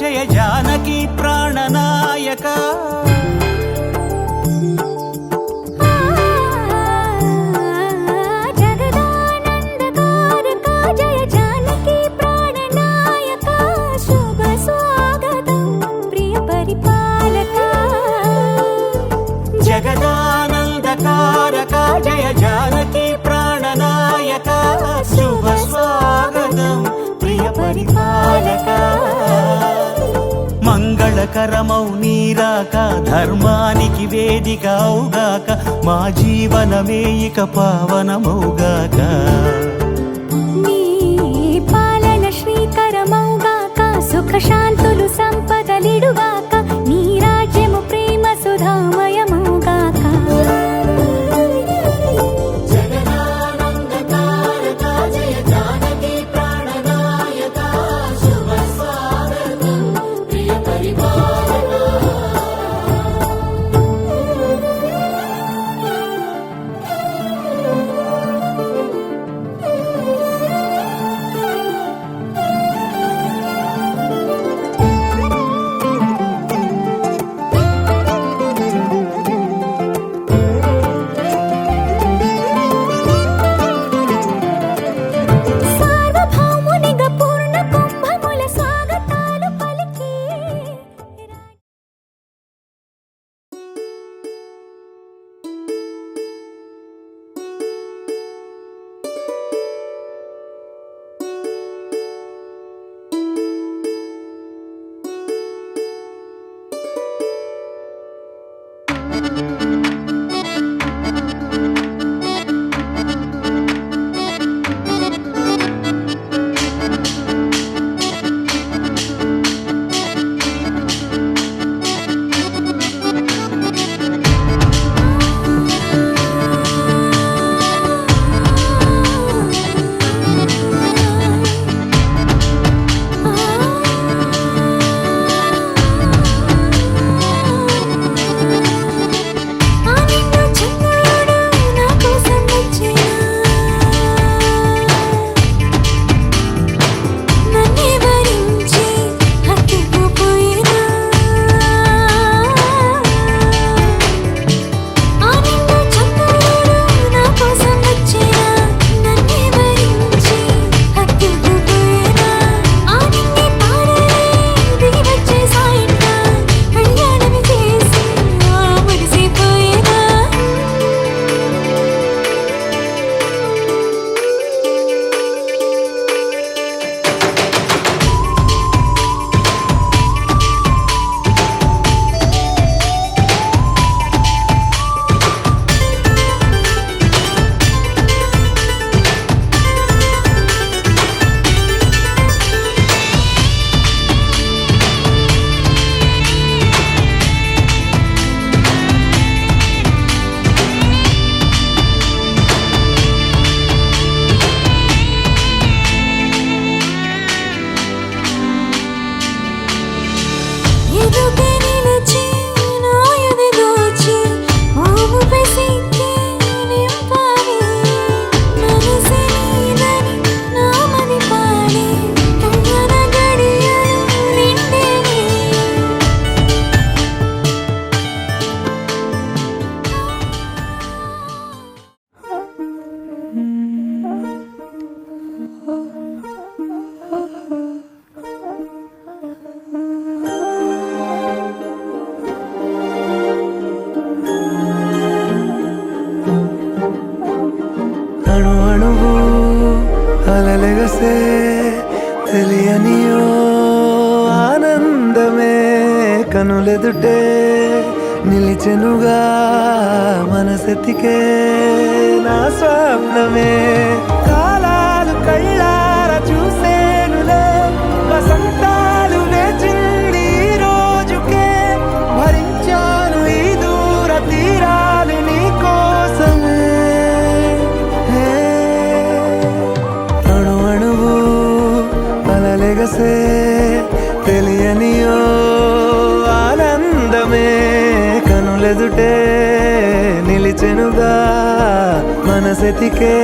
जय जानकी प्राणनायक जगदानंदकारक जय जानकी प्राणनायक शुभ स्वागतं प्रिय परिपालक जगदानंदकारक जय जानकी प्राणनायक शुभ स्वागतं प्रिय परिपालक మంగళకరమౌ నీరాక ధర్మానికి వేదిక అవుగాక మా జీవనమే ఇక పావనమౌగాక నీ పాలన శ్రీకరమౌగాక సుఖ శాంతులు సంపదలిడుగాక నీ రాజ్యము ప్రేమ సుధామయమౌగాక అలలెగసే తెలియనియో ఆనందమే కనులెదుటే నిలిచెనుగా మనసెతికే నా స్వప్నమే కాలాలు కళ్ళార చూసేనులే వసంతాలు వేచింది ఈ రోజుకే భరించాను ఈ దూర తీరాలు నీ కోసమే అణు అణువు అలలెగసే తెలియనియో ఆనందమే కనులెదుటే నిలిచెనుగా మనసెతికే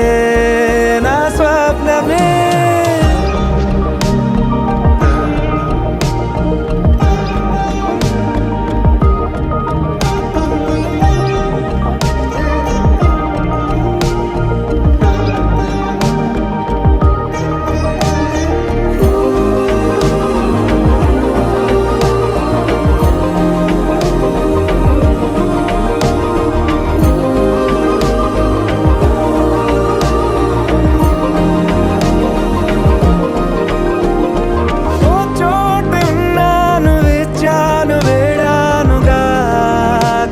నా స్వప్నమే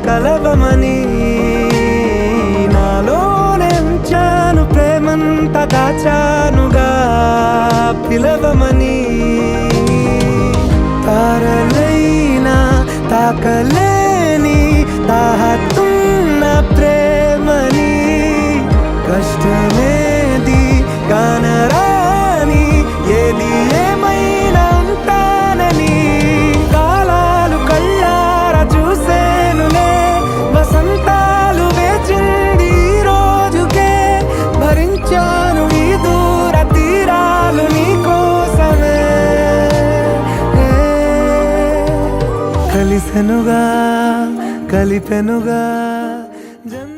కలవమని నాలోనెంచాను ప్రేమంత దాచానుగా పిలవమని తారలైనా తాకలేని తాహతున్న ప్రేమని కష్టమేది కానరాని ఏది ఏమైనా ఉంటానని కాలాలు కళ్ళార చూసేనులే వసంతాలు వేచింది ఈ రోజుకే భరించాను ఈ దూర తీరాలు నీ కోసమే కలిసెనుగా కలిపెనుగా జన్మ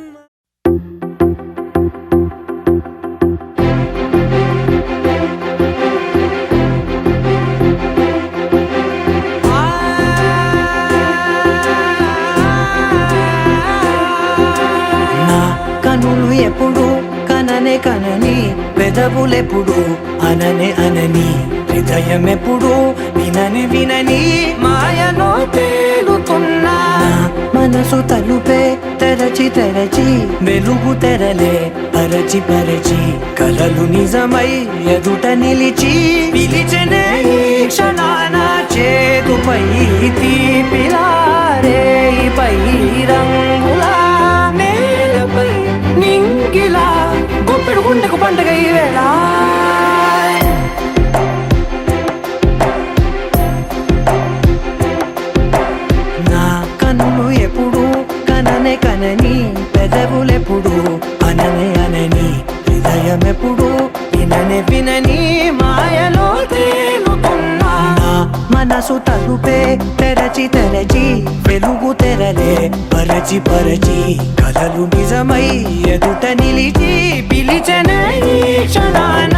నా కనులు ఎప్పుడు కననే కనని పెదవులెప్పుడు అననే అనని హృదయం ఎప్పుడు వినని వినని మాయలో తేలుతున్నా మనసు తలుపే తెరచి తెరచి వెలుగు తెరలే పరచి పరచి కలలు నిజమై ఎదుట నిలిచి పిలిచెనే ఈ క్షణాన చేతుపై తీపిలారే పై రంగులా నేలపై నింగిలా గుప్పెడు గుండెకు పండుగ ఈ వేళ నా కన్నులు ఎప్పుడు కననే కనని పెదవులెప్పుడు అననే అనని హృదయం ఎప్పుడు విననే వినని మాయలో తేలుతున్నా నా మనసు తలుపే తెరచి తెరచి వెలుగు తెరలే పరచి పరచి కలలు నిజమై ఎదుట నిలిచి పిలిచెనే ఈ క్షణాన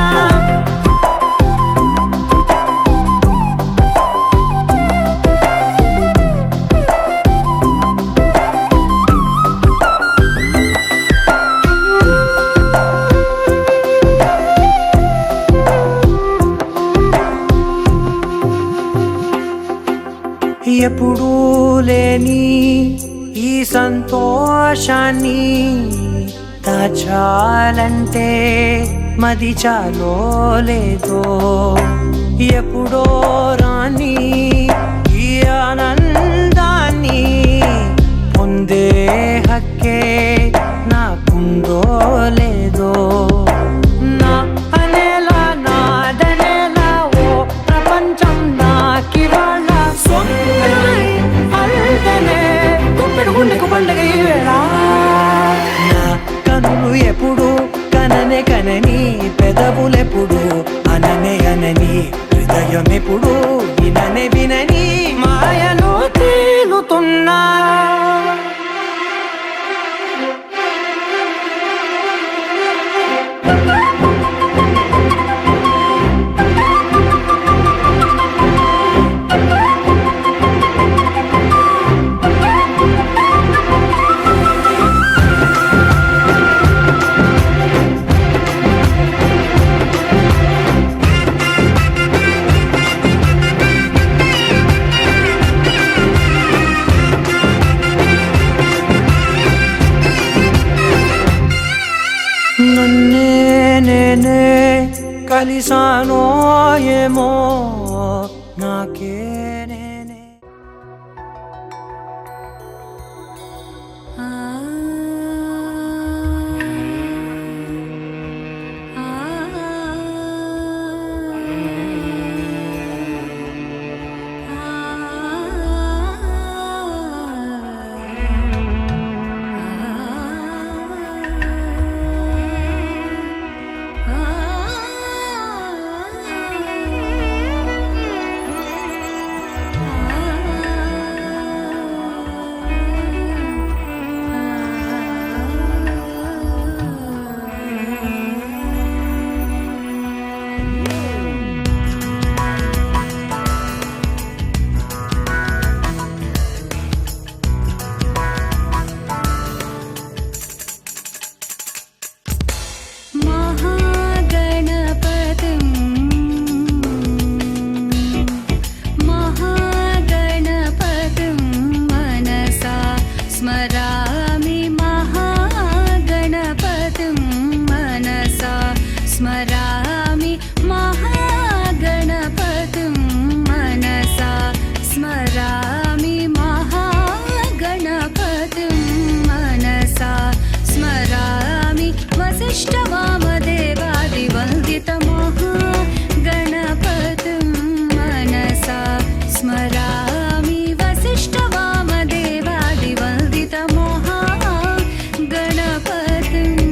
ఎప్పుడూ లేని ఈ సంతోషాన్ని దాచాలంటే మది చాలో లేదో ఎప్పుడో రాని ఈ ఆనందాన్ని పొందే హక్కే నాకుందో లేదో నా అనేలా నాదనేలా ఓ ప్రపంచం నాకివాళ్ళ సొంతమై అల్దనే గుప్పెడు గుండెకు పండుగ ఈ వేళ నా కనులు ఎప్పుడు కననే కనని పెదవులెప్పుడు అననే అనని హృదయం ఎప్పుడు విననే వినని మాయలో తేలుతున్నా కలిసానో ఏమో నాకే నేనే. महागणपतिं मनसा स्मरामि महागणपतिं मनसा स्मरामि महागणपतिं मनसा स्मरामि महागणपतिं मनसा स्मरामि वसिष्ठवामदेवादिवन्दितमहागणपतिं मनसा स्मरामि वसिष्ठवामदेवादिवन्दितमहागणपतिम्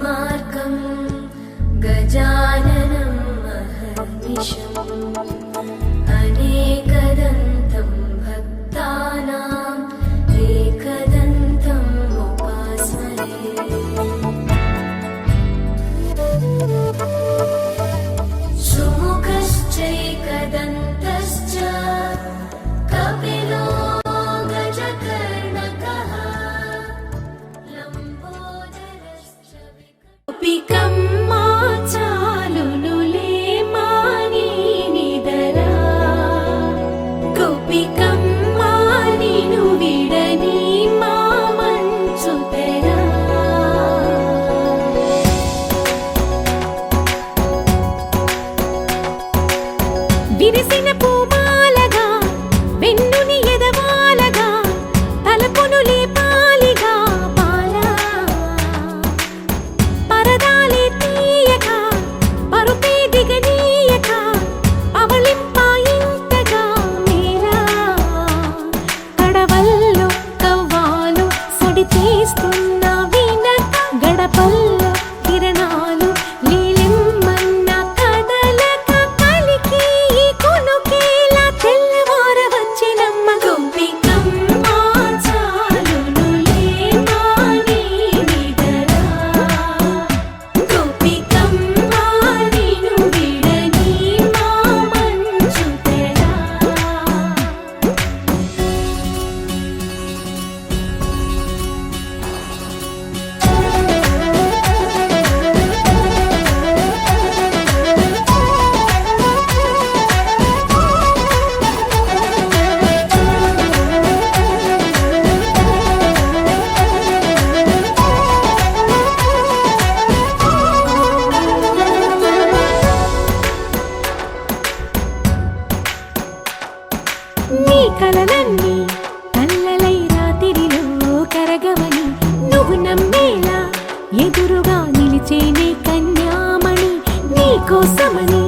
దుర్మార్గం గజాననం మహర్నిశం అనేకదంతం భక్తానాం ఏకదంతం ఉపాస్మరే సుముఖశ్చైకదంతశ్చ కపిలో గజకర్ణకః లంబోదరశ్చ వికపికమ్మా చాలునులే మాని నిదరా గోపికమ్మా నిను విడని మా మంచుతెరా విరిసిన పూమాలగా వెన్నుని ఎదవాలగా తలపును లేపాలిగా బాలా పరదాలే తీయక పరుపే దిగనీయక పవళింపాయింతగా మేరా కడవల్లో కవ్వాలు సడి చేస్తున్న వినక గడపల్లో కిరణాలు నీలిమ్మన్న కదలక కలికి ఈ కొనుకేలా తెల్లవార వచ్చినమ్మ గోపికమ్మ చాలునులే మాని నిదరా గోపికమ్మ నిను విడని మా మంచుతెరా నీ కలలన్నీ కల్లలై రాత్రిలో కరగవని నువ్వు నమ్మేలా ఎదురుగా నిలిచేనే కన్యామణి నీ కోసమని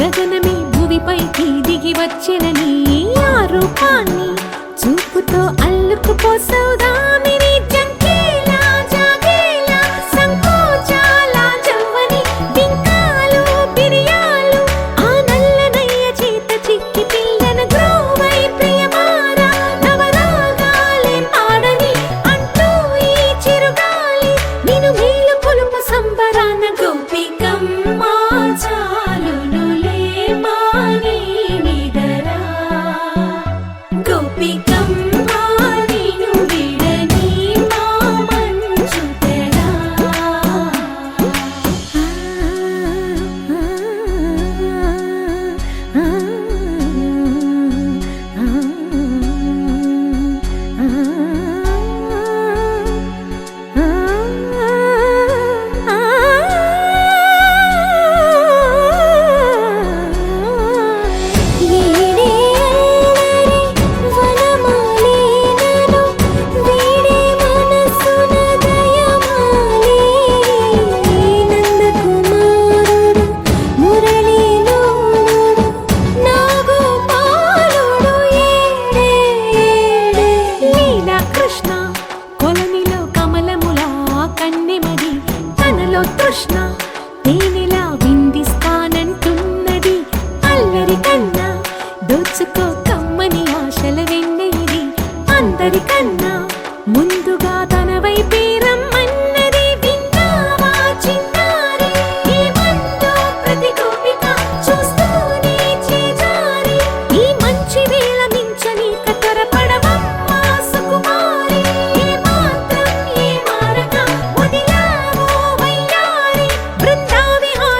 గగనమే భువిపైకి దిగి వచ్చెనని ఆ రూపాన్ని చూపుతో అల్లుకుపోసౌదామిని జంకేలా జాగేలా సంకోచాల జవ్వని బింకాలు బిరియాలు ఆ నల్లనయ్య చేత చిక్కి పిల్లన గ్రోవై ప్రియమారా నవరాగాలే పాడని అంటూ ఈ చిరుగాలి నిన్ను మేలు కొలుపు సంబరాన గోపికమ్మ చాలునులే మాని నిదరా గోపికమ్మ నిను విడని మా మంచుతెరా కృష్ణ కొలనిలో కమలములా కన్నెమది తనలో తృష్ణ తేనెలా విందిస్తానంటున్నది అల్లరి కన్నా దోచుకో కమ్మని ఆశల వెన్నెయిది అందరికన్నా ముందుగా తన వైపే రమ్మన్నది విన్నావా చిన్నారి ఏమందో ప్రతి గోపిక చూస్తూనే చేజారి ఈ మంచి వేళ మించని కతరపడవమ్మ సుకుమారి ఏ మాత్రం ఏ మారక వదిలావో వయ్యారి బృందావిహార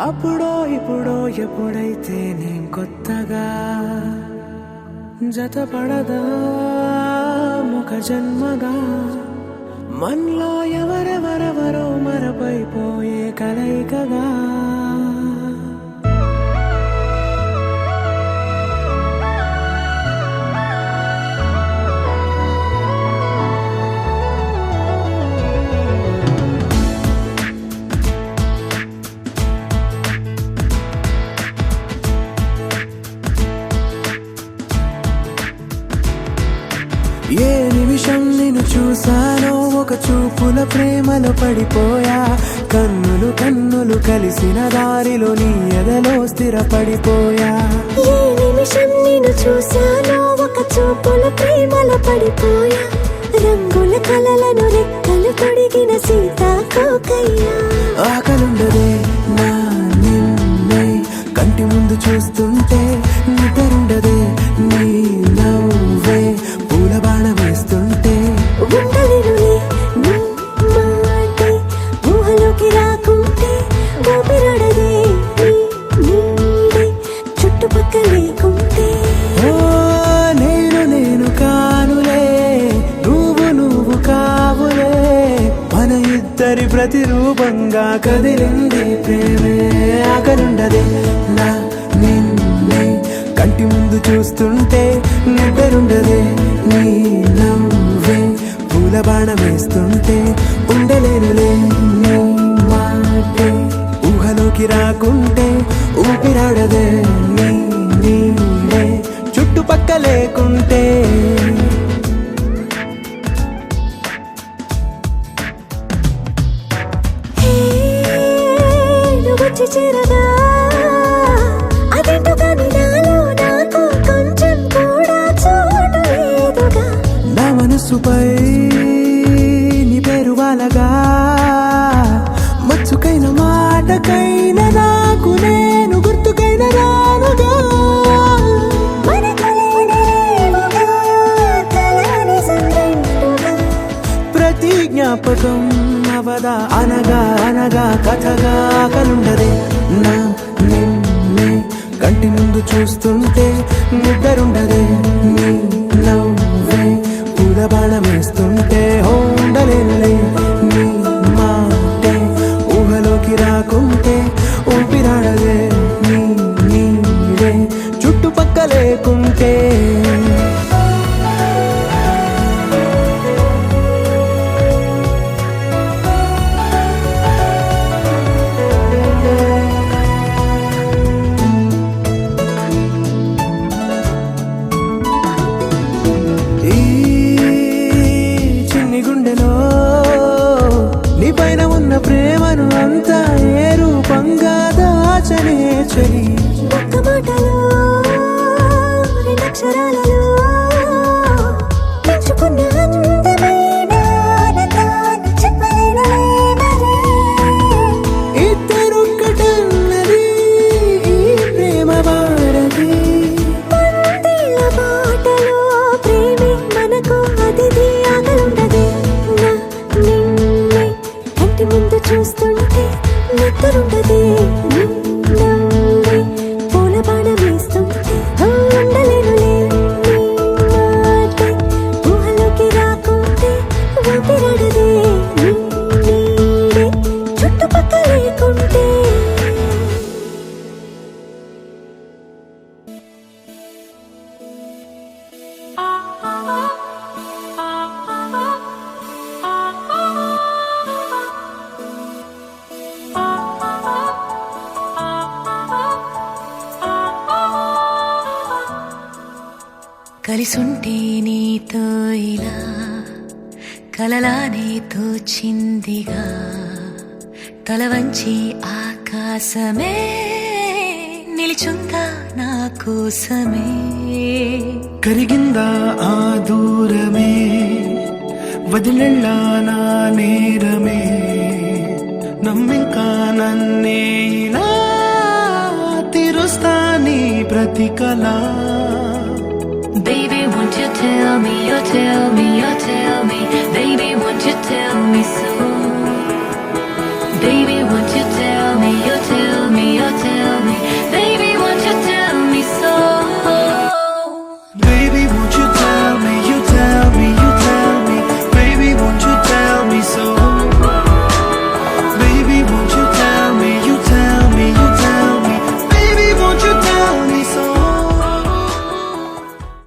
అప్పుడో ఇప్పుడో ఎప్పుడైతే నేను కొత్తగా జతపడదా ముఖ జన్మగా మనలో ఎవరెవరెవరో మరపైపోయే కలయికగా ఏ నిమిషం నిన్ను చూసానో ఒక చూపుల ప్రేమలో పడిపోయా కన్నులు కన్నులు కలిసిన దారిలో నీ ఎదలో స్థిరపడిపోయా ఏ నిమిషం నేను చూశానో ఒక చూపుల ప్రేమలో పడిపోయా రంగుల కలలను రెక్కలు తొడిగిన సీతాకోకయ్యా ఆకలుండదే నా నిన్నే కంటి ముందు చూస్తుంటే నిద్రుండదే నీ నవ్వే పూల బాణం వేస్తుంటే ఉండలేనులే నీ మాటే ఊహలోకి రాకుంటే ఊపిరాడదే నీ నీడే చుట్టుపక్కల లేకుంటే ఓ నేను కానులే నువ్వు కావులే మన ఇద్దరి ప్రతిరూపంగా కదిలింది ప్రేమే ఆకలుండదే నా నిన్నే కంటి ముందు చూస్తుంటే నిద్రుండదే నీ నవ్వే పూల బాణం వేస్తుంటే ఉండలేనులే నీ మాటే ఊహలోకి రాకుంటే ఊపిరాడదే నీ నీడే చుట్టుపక్క లేకుంటే నువ్వు వచ్చి చేరగా అదేంటో కానీ నాలో నాకు కొంచెం కూడా చోటు లేదుగా నా మనసుపై నీ పేరు వాలగా మచ్చుకైన మాటకైన నాకు నేను గుర్తుకైన రానుగా మనకు లేనేమోగా కలని సంగంటుగా ప్రతి జ్ఞాపకం అవదా అనగా అనగా కథగా కలుండదే నా నిన్నే కంటి ముందు చూస్తుంటే నిద్రుండదే నీ నవ్వే పూల బాణం వేస్తుంటే ఉండలేనులే నీ మాటే ఊహలోకి రాకుంటే ఊపిరాడదే నీ నీడే చుట్టుపక్క లేకుంటే ఈ చిన్ని గుండెలో నీ పైన ఉన్న ప్రేమను అంతా ఏ రూపంగా దాచనే చలి ఒక్క మాటలో రెండక్షరాలలో పెంచుకున్న అందమైన ఆనందాన్ని చెప్పలేనులే మరి. ఇద్దరొక్కటన్నది ఈ ప్రేమ భారతి పందిళ్ళ బాటలో ప్రేమే మనకు అతిథి ఆగలుండదే నా నిన్నే కంటి ముందు చూస్తుంటే నిద్రుండదే నీ నవ్వే పూల బాణం వేస్తుంటే ఉండలేనులే నీ మాటే ఊహలోకి రాకుంటే ఊపిరాడదే నీ నీడే చుట్టుపక్కల లేకుంటే కలిసుంటే నీతో ఇలా కలలానే తోచిందిగా తల వంచి ఆకాశమే నిలిచుందా నా కోసమే కరిగిందా ఆ దూరమే వదిలెళ్ళా నా నేరమే నమ్మింకా నన్నే ఇలా తీరుస్తా నీ ప్రతి కళ Baby, won't you tell me, you tell me, you tell me